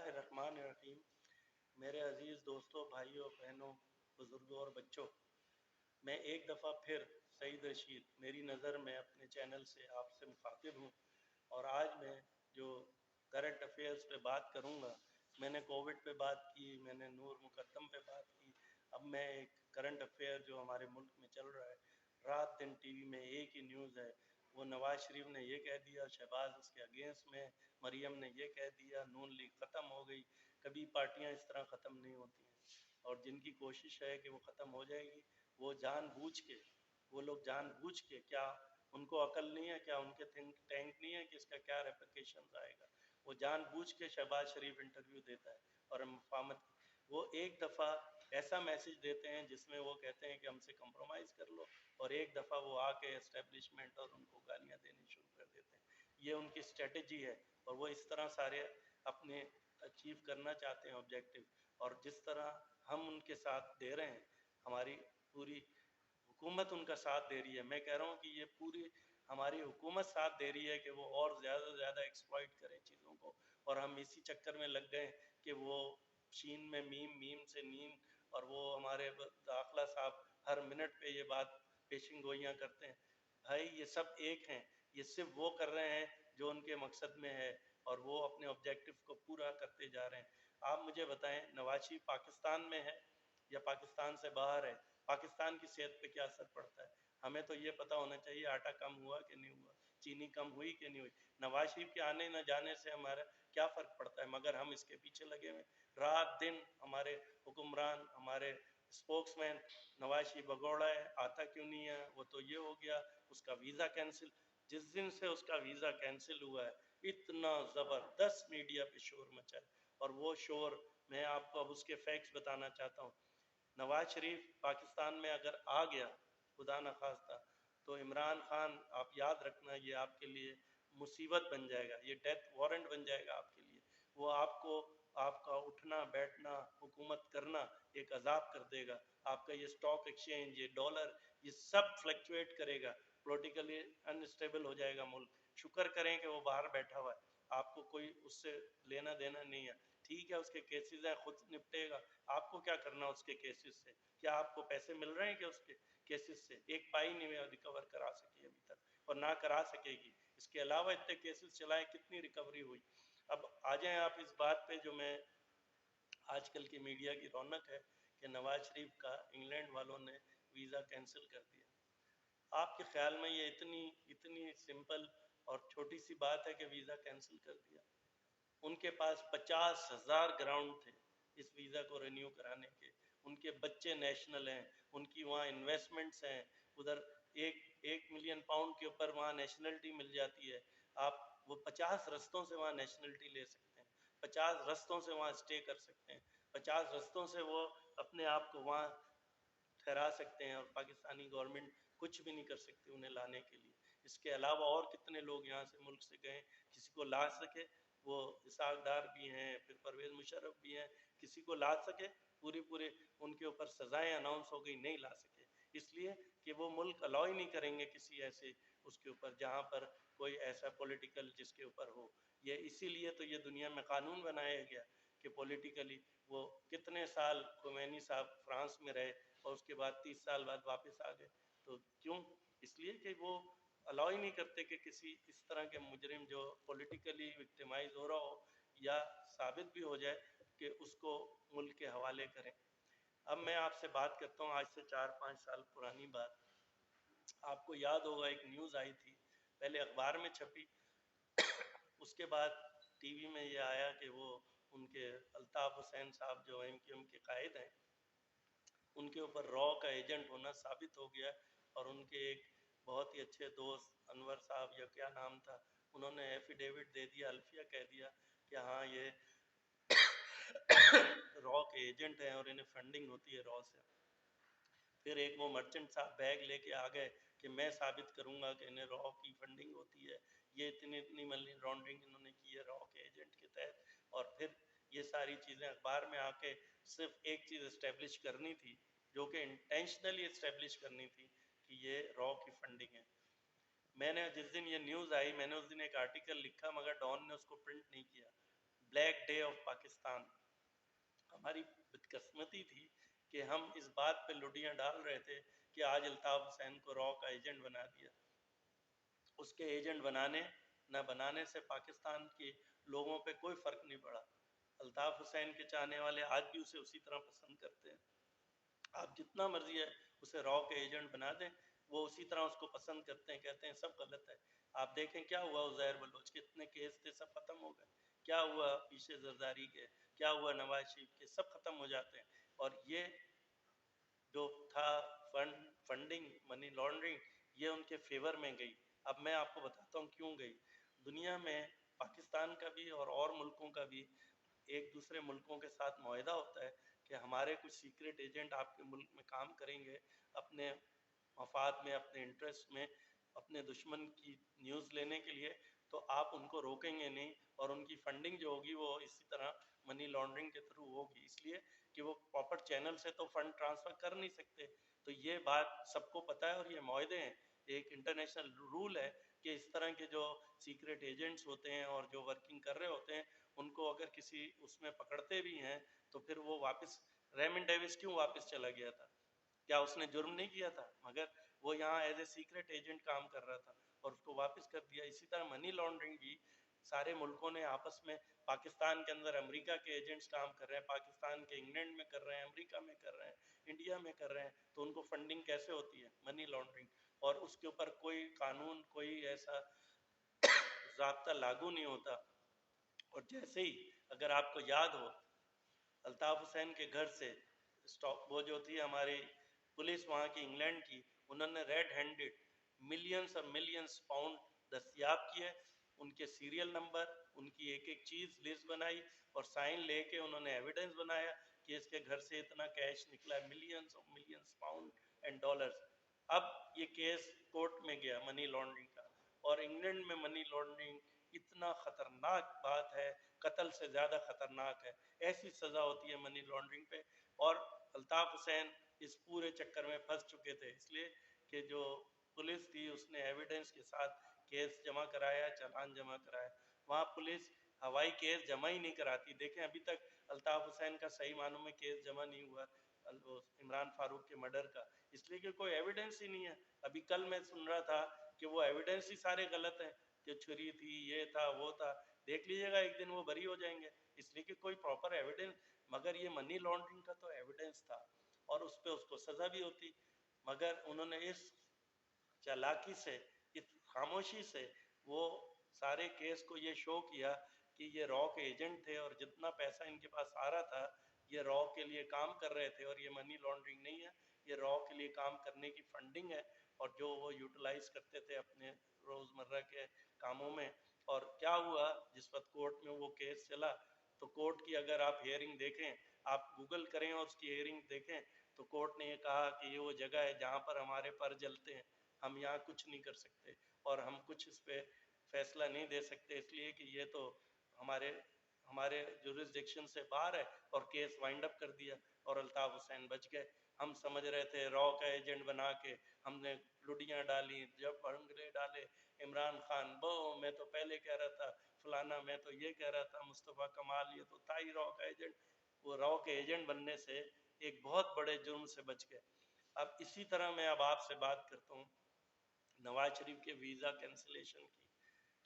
बिस्मिल्लाहिर्रहमानिर्रहीम। मेरे अज़ीज़ दोस्तों, भाइयों, बहनों, बुज़ुर्गों और बच्चों, मैं एक दफ़ा फिर सईद रशीद मेरी नज़र में अपने चैनल से आपसे मुखातिब हूँ। और आज मैं जो करंट अफेयर्स पे बात करूँगा, मैंने कोविड पे बात की, मैंने नूर मुकद्दम पे बात की। अब मैं एक करंट अफेयर जो हमारे मुल्क में चल रहा है, रात दिन टीवी में एक ही न्यूज़ है, वो नवाज़ शरीफ ने ये कह दिया, शहबाज उसके अगेंस्ट में, मरियम ने ये कह दिया, नून लीग ख़त्म हो गई। कभी पार्टियां इस तरह ख़त्म नहीं होती हैं, और जिनकी कोशिश है कि वो ख़त्म हो जाएगी, वो जानबूझ के, वो लोग जानबूझ के, क्या उनको अकल नहीं है, क्या उनके थिंक टैंक नहीं है कि इसका क्या रेप्लिकेशन आएगा। वो जानबूझ के शहबाज शरीफ इंटरव्यू देता है और मफामत, वो एक दफ़ा ऐसा मैसेज देते हैं जिसमें वो कहते हैं कि हमसे कंप्रोमाइज़ कर लो, और एक दफ़ा वो आके एस्टेब्लिशमेंट और उनको गालियाँ देनी शुरू कर देते हैं। ये उनकी स्ट्रेटजी है, और वो इस तरह सारे अपने अचीव करना चाहते हैं ऑब्जेक्टिव। और जिस तरह हम उनके साथ दे रहे हैं, हमारी पूरी हुकूमत उनका साथ दे रही है। मैं कह रहा हूँ कि ये पूरी हमारी हुकूमत साथ दे रही है कि वो और ज़्यादा से ज़्यादा एक्सप्लॉइट करें चीज़ों को, और हम इसी चक्कर में लग गए कि वो शीन में मीम, मीम से नीम, और वो हमारे दाखिला साहब हर मिनट पे ये बात पेशिंग गोइयाँ करते हैं। भाई ये सब एक हैं, ये सिर्फ वो कर रहे हैं जो उनके मकसद में है, और वो अपने ऑब्जेक्टिव को पूरा करते जा रहे हैं। आप मुझे बताएं, नवाज शरीफ पाकिस्तान में है या पाकिस्तान से बाहर है, पाकिस्तान की सेहत पे क्या असर पड़ता है? हमें तो ये पता होना चाहिए आटा कम हुआ कि नहीं हुआ, चीनी कम हुई कि नहीं हुई। नवाज शरीफ के आने न जाने से हमारा क्या फ़र्क पड़ता है, मगर हम इसके पीछे लगे हुए रात दिन। हमारे हुक्मरान, हमारे स्पोक्समैन, नवाज शरीफ भगोड़ा है, आता क्यों नहीं है, वो तो ये हो गया, उसका वीज़ा कैंसिल। जिस दिन से उसका वीज़ा कैंसिल हुआ है, इतना ज़बरदस्त मीडिया पे शोर मचा है, और वो शोर मैं आपको अब उसके फैक्ट्स बताना चाहता हूँ। नवाज शरीफ पाकिस्तान में अगर आ गया, खुदा न खास्ता, तो इमरान खान, आप याद रखना, ये आपके लिए मुसीबत बन जाएगा, ये डेथ वारंट बन जाएगा आपके लिए। वो आपको, आपका उठना बैठना, हुकूमत करना एक अजाब कर देगा। आपका ये स्टॉक एक्सचेंज, ये डॉलर, ये सब फ्लक्चुएट करेगा, पोलिटिकली अनस्टेबल हो जाएगा मुल्क। शुक्र करें कि वो बाहर बैठा हुआ है, आपको कोई उससे लेना देना नहीं है। ठीक है, उसके केसेस हैं, खुद निपटेगा। आपको क्या करना उसके केसेस से? क्या आपको पैसे मिल रहे हैं कि उसके केसेस से? एक पाई नहीं रिकवर करा सकी अभी तक, और ना करा सकेगी। इसके अलावा इतने केसेस चलाए, कितनी रिकवरी हुई। अब आ जाएं आप इस बात पे, जो मैं आजकल की मीडिया की रौनक है, कि नवाज शरीफ का इंग्लैंड वालों ने वीज़ा कैंसिल कर दिया। आपके ख्याल में ये इतनी इतनी सिंपल और छोटी सी बात है कि वीज़ा कैंसिल कर दिया? उनके पास 50,000 ग्राउंड थे इस वीज़ा को रिन्यू कराने के। उनके बच्चे नेशनल हैं, उनकी वहाँ इन्वेस्टमेंट्स हैं, उधर एक 1 मिलियन पाउंड के ऊपर वहाँ नेशनलिटी मिल जाती है। आप वो 50 रस्तों से वहाँ नेशनलिटी ले सकते हैं, 50 रस्तों से वहाँ स्टे कर सकते हैं, 50 रस्तों से वो अपने आप को वहाँ ठहरा सकते हैं, और पाकिस्तानी गवर्नमेंट कुछ भी नहीं कर सकती उन्हें लाने के लिए। इसके अलावा और कितने लोग यहाँ से मुल्क से गए, किसी को ला सके, वो इसहाक डार भी हैं, फिर परवेज़ मुशर्रफ भी हैं, किसी को ला सके, पूरे पूरे उनके ऊपर सज़ाएं अनाउंस हो गई, नहीं ला सके, इसलिए कि वो मुल्क अलाउ ही नहीं करेंगे किसी ऐसे उसके ऊपर जहाँ पर कोई ऐसा पॉलिटिकल जिसके ऊपर हो। ये इसीलिए तो ये दुनिया में कानून बनाया गया कि पॉलिटिकली वो कितने साल खुमैनी साहब फ्रांस में रहे, और उसके बाद 30 साल बाद वापस आ गए। तो क्यों? इसलिए कि वो अलाउ ही नहीं करते कि किसी इस तरह के मुजरिम जो पॉलिटिकली विक्टिमाइज हो रहा हो, या साबित भी हो जाए, कि उसको मुल्क के हवाले करें। अब मैं आपसे बात करता हूँ आज से 4-5 साल पुरानी बात। आपको याद होगा, एक न्यूज़ आई थी, पहले अखबार में छपी, उसके बाद टीवी में ये आया कि वो उनके अल्ताफ़ हुसैन साहब जो MQM के कायद हैं, उनके ऊपर रॉ का एजेंट होना साबित हो गया। और उनके एक बहुत ही अच्छे दोस्त अनवर साहब, या क्या नाम था, उन्होंने एफिडेविट दे दिया, अल्फिया कह दिया कि हाँ ये रॉ के एजेंट हैं और इन्हें फंडिंग होती है रॉ से। फिर एक वो मर्चेंट साहब बैग लेके आ गए कि मैं साबित करूंगा कि इन्हें रॉ की फंडिंग होती है, ये इतनी इतनी मनी लॉन्ड्रिंग इन्होंने की है रॉ के एजेंट के तहत। और फिर ये सारी चीज़ें अखबार में आके सिर्फ एक चीज़ इस्टेब्लिश करनी थी, जो कि इंटेंशनली इस्टेब्लिश करनी थी, कि ये रॉ की फंडिंग है। मैंने जिस दिन ये न्यूज़ आई, मैंने उस दिन एक आर्टिकल लिखा, मगर डॉन ने उसको प्रिंट नहीं किया। Black day of Pakistan. हमारी बदकिस्मती थी कि हम इस बात पे लुटियां डाल रहे थे कि आज अल्ताफ हुसैन को रॉ का एजेंट बना दिया। उसके एजेंट बनाने न बनाने से पाकिस्तान के लोगों पे कोई फ़र्क नहीं पड़ा। अल्ताफ हुसैन के चाहने वाले आज भी उसे उसी तरह पसंद करते हैं। आप जितना मर्जी है उसे रॉ के एजेंट बना दें, वो उसी तरह उसको पसंद करते हैं, कहते हैं सब गलत है। आप देखें क्या हुआ उज़ैर बलोच के, इतने केस थे सब खत्म हो गए। क्या हुआ पीछे जरदारी के, क्या हुआ नवाज शरीफ के, सब खत्म हो जाते हैं। और ये जो था फंडिंग, मनी लॉन्ड्रिंग, ये उनके फेवर में गई। अब मैं आपको बताता हूँ क्यों गई। दुनिया में पाकिस्तान का भी और मुल्कों का भी एक दूसरे मुल्कों के साथ मुआहदा होता है कि हमारे कुछ सीक्रेट एजेंट आपके मुल्क में काम करेंगे अपने मफाद में, अपने इंटरेस्ट में, अपने दुश्मन की न्यूज़ लेने के लिए, तो आप उनको रोकेंगे नहीं और उनकी फंडिंग जो होगी वो इसी तरह मनी लॉन्ड्रिंग के थ्रू होगी, इसलिए कि वो प्रॉपर चैनल से तो फंड ट्रांसफ़र कर नहीं सकते। तो ये बात सबको पता है और ये मुआहदे हैं, एक इंटरनेशनल रूल है कि इस तरह के जो सीक्रेट एजेंट्स होते हैं और जो वर्किंग कर रहे होते हैं, उनको अगर किसी उसमें पकड़ते भी हैं तो फिर वो वापस, रेमन डेविस क्यों वापस चला गया था? क्या उसने जुर्म नहीं किया था? मगर वो यहाँ एज ए सीक्रेट एजेंट काम कर रहा था और उसको वापस कर दिया। इसी तरह मनी लॉन्ड्रिंग भी सारे मुल्कों ने आपस में, पाकिस्तान के अंदर अमेरिका के एजेंट्स काम कर रहे हैं, पाकिस्तान के इंग्लैंड में कर रहे हैं, अमेरिका में कर रहे हैं, इंडिया में कर रहे हैं, तो उनको फंडिंग कैसे होती है? Money laundering. और उसके ऊपर कोई कानून, कोई ऐसा ज़ाब्ता लागू नहीं होता। और जैसे ही, अगर आपको याद हो, अल्ताफ हुसैन के घर से स्टॉक, वो जो थी हमारी पुलिस वहाँ की इंग्लैंड की, उन्होंने रेड हैंडेड मिलियंस और मिलियंस पाउंड दस्तियाब किए। उनके सीरियल नंबर, उनकी एक एक चीज़ लिस्ट बनाई और साइन लेके उन्होंने एविडेंस बनाया कि इसके घर से इतना कैश निकला है, मिलियंस और मिलियंस पाउंड एंड डॉलर्स। अब ये केस कोर्ट में गया मनी लॉन्ड्रिंग का, और इंग्लैंड में मनी लॉन्ड्रिंग इतना ख़तरनाक बात है, कत्ल से ज़्यादा ख़तरनाक है। ऐसी सज़ा होती है मनी लॉन्ड्रिंग पे। और अल्ताफ हुसैन इस पूरे चक्कर में फंस चुके थे, इसलिए कि जो पुलिस थी उसने एविडेंस के साथ केस जमा कराया, चालान जमा कराया। वहाँ पुलिस हवाई केस जमा ही नहीं कराती। देखें अभी तक अल्ताफ हुसैन का सही मानों में केस जमा नहीं हुआ, इमरान फारूक के मर्डर का, इसलिए कि कोई एविडेंस ही नहीं है। अभी कल मैं सुन रहा था कि वो एविडेंस ही सारे गलत हैं, कि छुरी थी, ये था, वो था। देख लीजिएगा एक दिन वो बरी हो जाएंगे, इसलिए कि कोई प्रॉपर एविडेंस। मगर ये मनी लॉन्ड्रिंग का तो एविडेंस था और उस पर उसको सज़ा भी होती, मगर उन्होंने इस चालाकी से, इस खामोशी से वो सारे केस को ये शो किया कि ये रॉ के एजेंट थे और जितना पैसा इनके पास आ रहा था ये रॉ के लिए काम कर रहे थे, और ये मनी लॉन्ड्रिंग नहीं है, ये रॉ के लिए काम करने की फंडिंग है और जो वो यूटिलाइज करते थे अपने रोज़मर्रा के कामों में। और क्या हुआ, जिस वक्त कोर्ट में वो केस चला, तो कोर्ट की अगर आप हेयरिंग देखें, आप गूगल करें और उसकी हेयरिंग देखें, तो कोर्ट ने ये कहा कि ये वो जगह है जहाँ पर हमारे पर जलते हैं, हम यहाँ कुछ नहीं कर सकते और हम कुछ इस पर फैसला नहीं दे सकते, इसलिए कि ये तो हमारे हमारे जुरिस्डिक्शन से बाहर है। और केस वाइंड अप कर दिया और अल्ताफ हुसैन बच गए। हम समझ रहे थे रॉ का एजेंट बना के हमने लुडियाँ डाली, जब भंगड़े डाले, इमरान खान बो, मैं तो पहले कह रहा था फलाना, मैं तो ये कह रहा था मुस्तफ़ा कमाल, ये तो था ही रॉ का एजेंट। वो रॉ के एजेंट बनने से एक बहुत बड़े जुर्म से बच गए। अब इसी तरह मैं अब आपसे बात करता हूँ नवाज शरीफ के वीज़ा कैंसिलेशन की।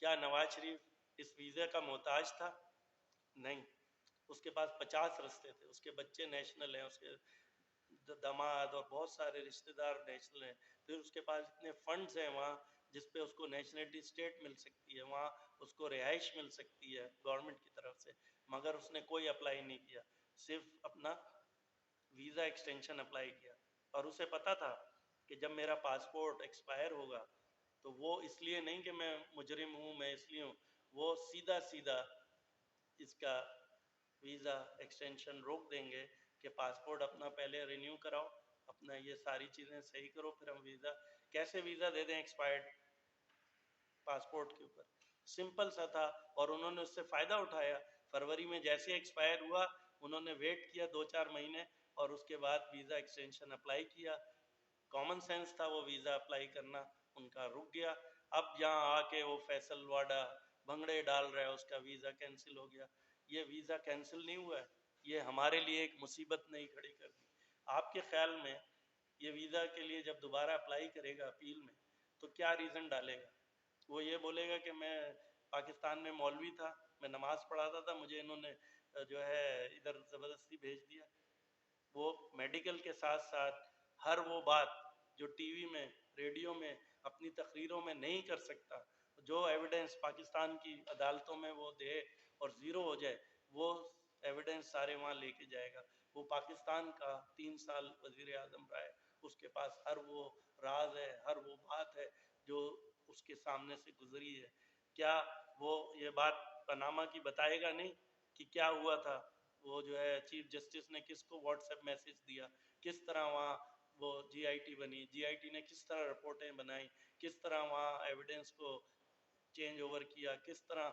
क्या नवाज शरीफ इस वीज़ा का मोहताज था? नहीं, उसके पास 50 रिश्ते थे, उसके बच्चे नेशनल हैं, उसके दामाद और बहुत सारे रिश्तेदार नेशनल हैं, फिर उसके पास इतने फंड्स हैं वहाँ जिस पे उसको नेशनलिटी स्टेट मिल सकती है, वहाँ उसको रिहाइश मिल सकती है गवर्नमेंट की तरफ से, मगर उसने कोई अप्लाई नहीं किया, सिर्फ अपना वीज़ा एक्सटेंशन अप्लाई किया। और उसे पता था कि जब मेरा पासपोर्ट एक्सपायर होगा, तो वो इसलिए नहीं कि मैं मुजरिम हूँ, मैं इसलिए हूँ, वो सीधा सीधा इसका वीज़ा एक्सटेंशन रोक देंगे कि पासपोर्ट अपना पहले रिन्यू कराओ, अपना ये सारी चीज़ें सही करो, फिर हम वीज़ा। कैसे वीज़ा दे दें एक्सपायर्ड पासपोर्ट के ऊपर? सिंपल सा था और उन्होंने उससे फ़ायदा उठाया। फरवरी में जैसे एक्सपायर हुआ, उन्होंने वेट किया 2-4 महीने और उसके बाद वीज़ा एक्सटेंशन अप्लाई किया। कॉमन सेंस था वो वीज़ा अप्लाई करना, उनका रुक गया। अब यहाँ आके वो फैसल वाडा भंगड़े डाल रहा है, उसका वीज़ा कैंसिल हो गया। ये वीज़ा कैंसिल नहीं हुआ है, ये हमारे लिए एक मुसीबत नहीं खड़ी कर दी। आपके ख्याल में ये वीज़ा के लिए जब दोबारा अप्लाई करेगा अपील में, तो क्या रीज़न डालेगा? वो ये बोलेगा कि मैं पाकिस्तान में मौलवी था, मैं नमाज़ पढ़ाता था, मुझे इन्होंने जो है इधर ज़बरदस्ती भेज दिया। वो मेडिकल के साथ साथ हर वो बात जो टीवी में, रेडियो में, अपनी तकरीरों में नहीं कर सकता, जो एविडेंस पाकिस्तान की अदालतों में वो दे और ज़ीरो हो जाए, वो एविडेंस सारे वहाँ लेके जाएगा। वो पाकिस्तान का 3 साल वज़ीर आज़म रहा है, उसके पास हर वो राज है, हर वो बात है जो उसके सामने से गुजरी है। क्या वो ये बात पनामा की बताएगा नहीं कि क्या हुआ था? वो जो है चीफ जस्टिस ने किसको व्हाट्सएप मैसेज दिया, किस तरह वहाँ वो जीआईटी बनी, जीआईटी ने किस तरह रिपोर्टें बनाई, किस तरह वहाँ एविडेंस को चेंज ओवर किया, किस तरह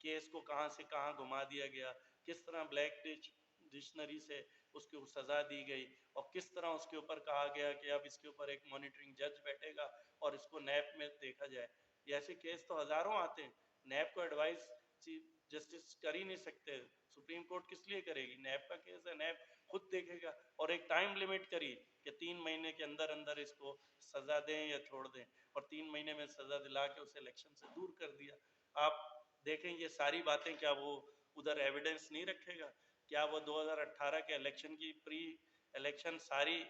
केस को कहाँ से कहाँ घुमा दिया गया, किस तरह ब्लैक डिक्शनरी से उसको सज़ा दी गई और किस तरह उसके ऊपर कहा गया कि अब इसके ऊपर एक मॉनिटरिंग जज बैठेगा और इसको नैप में देखा जाए। ये ऐसे केस तो हज़ारों आते हैं। नैप को एडवाइस चीफ जस्टिस कर ही नहीं सकते, सुप्रीम कोर्ट किस लिए करेगी? नैप का केस है, नैप खुद देखेगा और एक टाइम लिमिट करी कि 3 महीने के अंदर अंदर इसको सज़ा दें या छोड़ दें, और 3 महीने में सज़ा दिला के उसे इलेक्शन से दूर कर दिया। आप देखें ये सारी बातें, क्या वो उधर एविडेंस नहीं रखेगा? क्या वो 2018 के इलेक्शन की प्री इलेक्शन सारी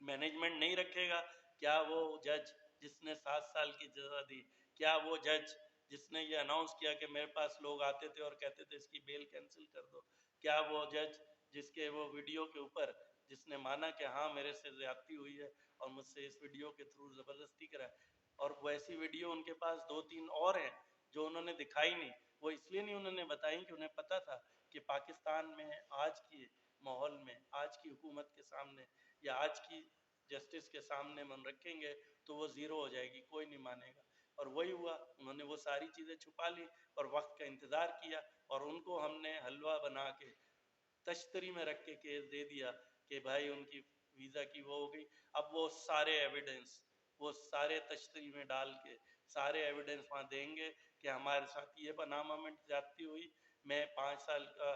मैनेजमेंट नहीं रखेगा? क्या वो जज जिसने 7 साल की सजा दी, क्या वो जज जिसने ये अनाउंस किया कि मेरे पास लोग आते थे और कहते थे इसकी बेल कैंसिल कर दो, क्या वो जज जिसके वो वीडियो के ऊपर जिसने माना कि हाँ मेरे से ज्यादती हुई है और मुझसे इस वीडियो के थ्रू ज़बरदस्ती करा, और वैसी वीडियो उनके पास 2-3 और हैं जो उन्होंने दिखाई नहीं। वो इसलिए नहीं उन्होंने बताई कि उन्हें पता था कि पाकिस्तान में आज की माहौल में, आज की हुकूमत के सामने या आज की जस्टिस के सामने मन रखेंगे तो वो ज़ीरो हो जाएगी, कोई नहीं मानेगा। और वही हुआ, उन्होंने वो सारी चीज़ें छुपा ली और वक्त का इंतज़ार किया और उनको हमने हलवा बना के तश्तरी में रख के केस दे दिया कि भाई उनकी वीज़ा की वो हो गई। अब वो सारे एविडेंस वो सारे तश्तरी में डाल के सारे एविडेंस वहाँ देंगे कि हमारे साथ ये पनामा में ज्यादती हुई, मैं 5 साल का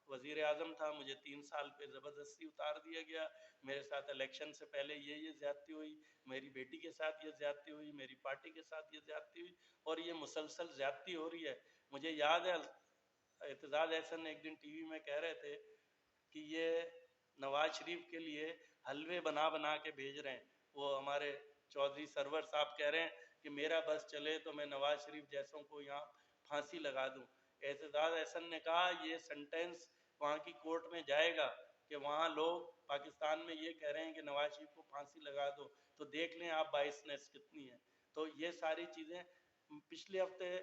वजीर आज़म था, मुझे 3 साल पे ज़बरदस्ती उतार दिया गया, मेरे साथ इलेक्शन से पहले ये ज्यादती हुई, मेरी बेटी के साथ ये ज्यादती हुई, मेरी पार्टी के साथ ये ज्यादती हुई और ये मुसलसल ज्यादती हो रही है। मुझे याद है एतजाज अहसन एक दिन टीवी में कह रहे थे कि ये नवाज शरीफ के लिए हलवे बना बना के भेज रहे हैं। वो हमारे चौधरी सरवर साहब कह रहे हैं कि मेरा बस चले तो मैं नवाज शरीफ जैसों को यहाँ फांसी लगा दूं। एतजाज अहसन ने कहा ये सेंटेंस वहाँ की कोर्ट में जाएगा कि वहाँ लोग पाकिस्तान में ये कह रहे हैं कि नवाज शरीफ को फांसी लगा दो, तो देख लें आप बाइसनेस कितनी है। तो ये सारी चीज़ें पिछले हफ्ते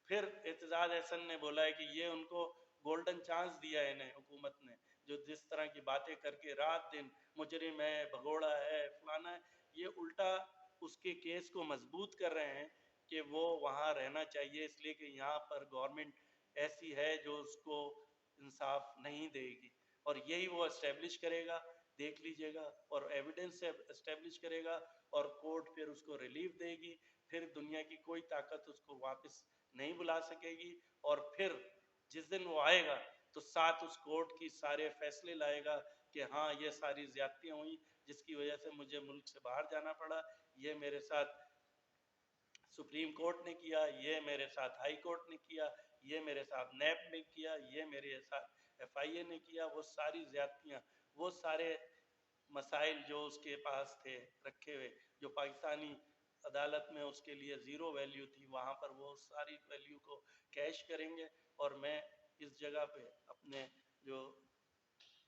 फिर एतजाज अहसन ने बोला है कि ये उनको गोल्डन चांस दिया है इन्हें हुकूमत ने, जो जिस तरह की बातें करके रात दिन मुजरिम है, भगोड़ा है, फलाना है, ये उल्टा उसके केस को मजबूत कर रहे हैं कि वो वहाँ रहना चाहिए इसलिए कि यहाँ पर गवर्नमेंट ऐसी है जो उसको इंसाफ नहीं देगी, और यही वो इस्टेब्लिश करेगा, देख लीजिएगा, और एविडेंस से इस्टेब्लिश करेगा और कोर्ट फिर उसको रिलीफ देगी, फिर दुनिया की कोई ताकत उसको वापस नहीं बुला सकेगी, और फिर जिस दिन वो आएगा तो साथ उस कोर्ट की सारे फैसले लाएगा कि हाँ ये सारी ज्यादतियाँ हुई जिसकी वजह से मुझे मुल्क से बाहर जाना पड़ा, ये मेरे साथ सुप्रीम कोर्ट ने किया, ये मेरे साथ हाई कोर्ट ने किया, ये मेरे साथ नैब ने किया, ये मेरे साथ एफआईए ने किया। वो सारी ज्यादतियाँ, वो सारे मसाइल जो उसके पास थे रखे हुए, जो पाकिस्तानी अदालत में उसके लिए ज़ीरो वैल्यू थी, वहाँ पर वो सारी वैल्यू को कैश करेंगे। और मैं इस जगह पे अपने जो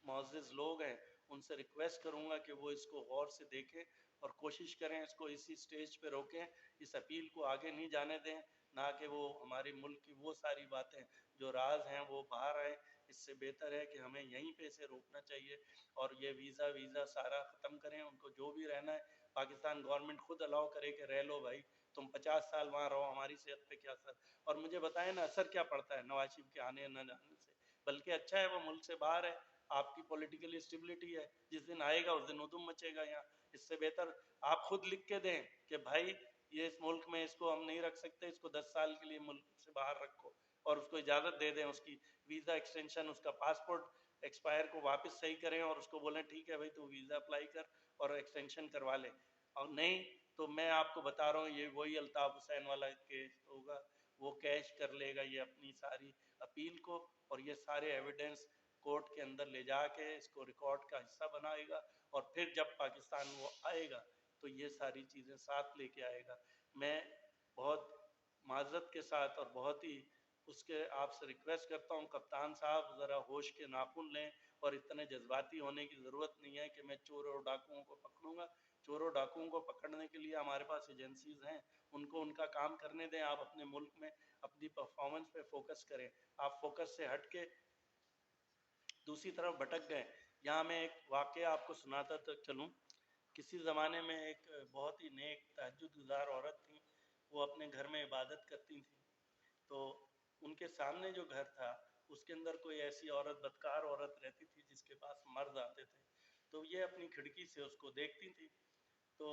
मुअज़्ज़िज़ लोग हैं उनसे रिक्वेस्ट करूँगा कि वो इसको गौर से देखें और कोशिश करें इसको इसी स्टेज पे रोकें, इस अपील को आगे नहीं जाने दें, ना कि वो हमारे मुल्क की वो सारी बातें जो राज हैं वो बाहर आए। इससे बेहतर है कि हमें यहीं पे इसे रोकना चाहिए और ये वीज़ा सारा ख़त्म करें। उनको जो भी रहना है पाकिस्तान गवर्नमेंट खुद अलाउ करे कि रह लो भाई, तुम 50 साल वहाँ रहो, हमारी सेहत पे क्या असर, और मुझे बताएं ना असर क्या पड़ता है नवाज शरीफ के आने न जाने से। बल्कि अच्छा है वो मुल्क से बाहर है, आपकी पॉलिटिकल स्टेबिलिटी है, जिस दिन आएगा उस दिन उधम मचेगा यहाँ। इससे बेहतर आप खुद लिख के दें कि भाई ये इस मुल्क में इसको हम नहीं रख सकते, इसको 10 साल के लिए मुल्क से बाहर रखो, और उसको इजाज़त दे दें, उसकी वीज़ा एक्सटेंशन, उसका पासपोर्ट एक्सपायर को वापस सही करें और उसको बोलें ठीक है भाई तू वीज़ा अप्लाई कर और एक्सटेंशन करवा ले। और नहीं तो मैं आपको बता रहा हूँ ये वही अल्ताफ़ हुसैन वाला केस होगा, वो कैश कर लेगा ये अपनी सारी अपील को और ये सारे एविडेंस कोर्ट के अंदर ले जाके इसको रिकॉर्ड का हिस्सा बनाएगा और फिर जब पाकिस्तान वो आएगा तो ये सारी चीज़ें साथ लेके आएगा। मैं बहुत माजरत के साथ और बहुत ही उसके आपसे रिक्वेस्ट करता हूँ कप्तान साहब ज़रा होश के नाखून लें और इतने जज्बाती होने की ज़रूरत नहीं है कि मैं चोर और डाकुओं को पकड़ूंगा। चोरों डाकुओं को पकड़ने के लिए हमारे पास एजेंसीज हैं, उनको उनका काम करने दें। आप अपने मुल्क में अपनी परफॉर्मेंस पे फोकस करें। आप फोकस से हट के दूसरी तरफ भटक गए। यहाँ मैं एक वाक़या आपको सुनाता चलूँ। किसी ज़माने में एक बहुत ही नेक तहज्जुद गुज़ार औरत थी, वो अपने घर में इबादत करती थी। तो उनके सामने जो घर था उसके अंदर कोई ऐसी औरत, बदकार औरत रहती थी जिसके पास मर्द आते थे। तो ये अपनी खिड़की से उसको देखती थी, तो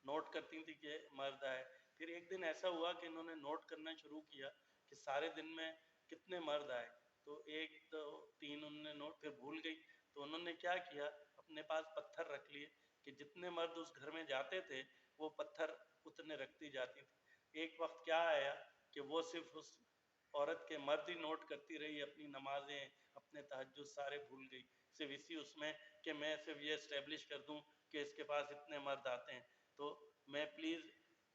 नोट करती थी कि मर्द आए। फिर एक दिन ऐसा हुआ कि इन्होंने नोट करना शुरू किया कि सारे दिन में कितने मर्द आए। तो एक दो तीन उन्होंने नोट, फिर भूल गई। तो उन्होंने क्या किया, अपने पास पत्थर रख लिए कि जितने मर्द उस घर में जाते थे वो पत्थर उतने रखती जाती थी। एक वक्त क्या आया कि वो सिर्फ उस औरत के मर्द ही नोट करती रही, अपनी नमाजें, अपने तहज्जुद सारे भूल गई, सिर्फ इसी उसमें कि मैं सिर्फ ये इस्टेब्लिश कर दूं कि इसके पास इतने मर्द आते हैं। तो मैं प्लीज़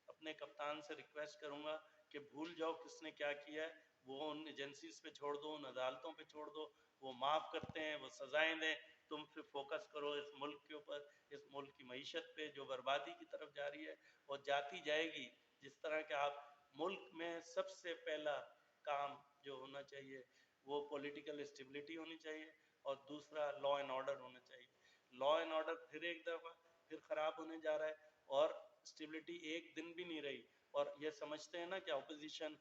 अपने कप्तान से रिक्वेस्ट करूंगा कि भूल जाओ किसने क्या किया है, वो उन एजेंसीज पे छोड़ दो, उन अदालतों पे छोड़ दो, वो माफ़ करते हैं, वो सज़ाएं दें। तुम फिर फोकस करो इस मुल्क के ऊपर, इस मुल्क की मईशत पे जो बर्बादी की तरफ जा रही है और जाती जाएगी। जिस तरह के आप मुल्क में सबसे पहला काम जो होना चाहिए वो पॉलिटिकल स्टेबिलिटी होनी चाहिए और दूसरा लॉ एंड ऑर्डर होना चाहिए। लॉ एंड ऑर्डर फिर एक दफ़ा फिर ख़राब होने जा रहा है और स्टेबिलिटी एक दिन भी नहीं रही। और ये समझते हैं ना कि अपोजिशन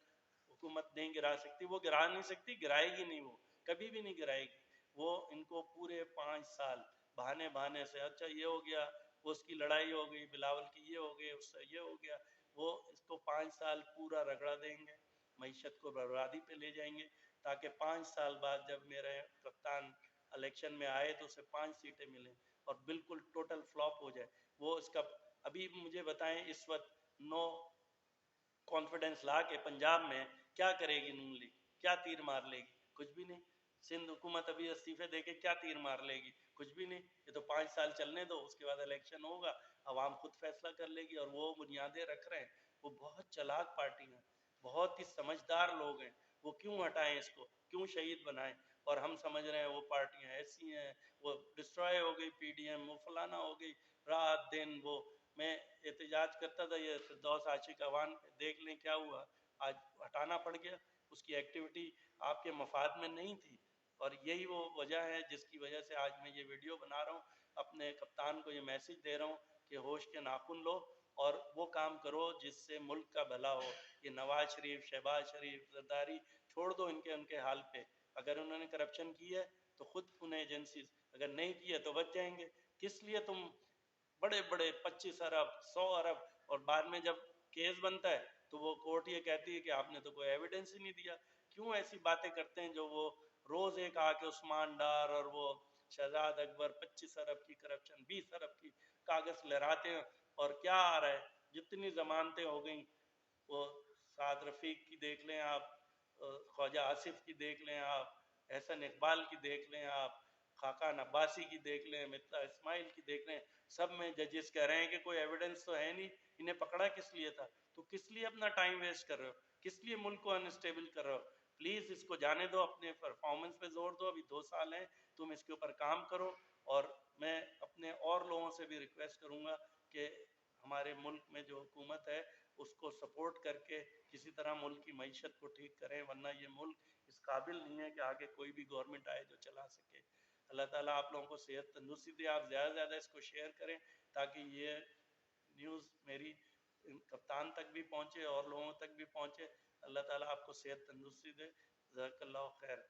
हुकूमत नहीं गिरा सकती, वो गिरा नहीं सकती, गिराएगी नहीं, वो कभी भी नहीं गिराएगी। वो इनको पूरे 5 साल बहाने बहाने से, अच्छा ये हो गया, उसकी लड़ाई हो गई, बिलावल की ये हो गई, उससे ये हो गया, वो इसको 5 साल पूरा रगड़ा देंगे, मईशत को बर्बादी पे ले जाएंगे, ताकि 5 साल बाद जब मेरे कप्तान इलेक्शन में आए तो उसे 5 सीटें मिलें और बिल्कुल टोटल फ्लॉप हो जाए। वो इसका अभी मुझे बताएं इस वक्त नो कॉन्फिडेंस ला के पंजाब में क्या करेगी नून लीग, क्या तीर मार लेगी? कुछ भी नहीं। सिंध हुकूमत अभी इस्तीफे देके क्या तीर मार लेगी? कुछ भी नहीं। ये तो 5 साल चलने दो, उसके बाद इलेक्शन होगा, आवाम खुद फैसला कर लेगी। और वो बुनियादें रख रहे हैं, वो बहुत चालाक पार्टी हैं, बहुत ही समझदार लोग हैं। वो क्यों हटाएं इसको, क्यों शहीद बनाएं? और हम समझ रहे हैं वो पार्टियां ऐसी हैं, वो डिस्ट्रॉय हो गई, पीडीएम वो फलाना हो गई, रात दिन वो। मैं एहतजाज करता था ये फिरदौस आशिक अवान, देख लें क्या हुआ, आज हटाना पड़ गया। उसकी एक्टिविटी आपके मफाद में नहीं थी और यही वो वजह है जिसकी वजह से आज मैं ये वीडियो बना रहा हूँ। अपने कप्तान को ये मैसेज दे रहा हूँ कि होश के नाखून लो और वो काम करो जिससे मुल्क का भला हो। ये नवाज शरीफ, शहबाज शरीफ, जरदारी छोड़ दो इनके उनके हाल पे। अगर उन्होंने करप्शन की है तो खुद उन्हें एजेंसीज, अगर नहीं की है तो बच जाएंगे। किस लिए तुम बड़े बड़े 25 अरब, 100 अरब, और बाद में जब केस बनता है तो वो कोर्ट ये कहती है कि आपने तो कोई एविडेंस ही नहीं दिया। क्यों ऐसी बातें करते हैं जो वो रोज एक आके उस्मान डार और वो शहजाद अकबर 25 अरब की करप्शन, 20 अरब की कागज लहराते हैं। और क्या आ रहा है, जितनी जमानतें हो गई, वो साद रफ़ीक की देख लें आप, ख्वाजा आसिफ की देख लें आप, एहसन इकबाल की देख लें आप, खाकान अब्बासी की देख लें, मिर्ज़ा इस्माइल की देख लें। सब में जजेस कह रहे हैं कि कोई एविडेंस तो है नहीं, इन्हें पकड़ा किस लिए था? तो किस लिए अपना टाइम वेस्ट कर रहे हो, किस लिए मुल्क को अनस्टेबल कर रहे हो? प्लीज़ इसको जाने दो, अपने परफॉर्मेंस पे जोर दो, अभी 2 साल हैं, तुम इसके ऊपर काम करो। और मैं अपने और लोगों से भी रिक्वेस्ट करूँगा कि हमारे मुल्क में जो हुकूमत है उसको सपोर्ट करके किसी तरह मुल्क की मईशत को ठीक करें, वरना ये मुल्क इस काबिल नहीं है कि आगे कोई भी गवर्नमेंट आए जो चला सके। अल्लाह ताला आप लोगों को सेहत तंदुरुस्ती दे। आप ज़्यादा से ज़्यादा इसको शेयर करें ताकि ये न्यूज़ मेरी कप्तान तक भी पहुँचे और लोगों तक भी पहुँचे। अल्लाह ताला आपको सेहत तंदुरुस्ती दे। जज़ाकल्लाह खैर।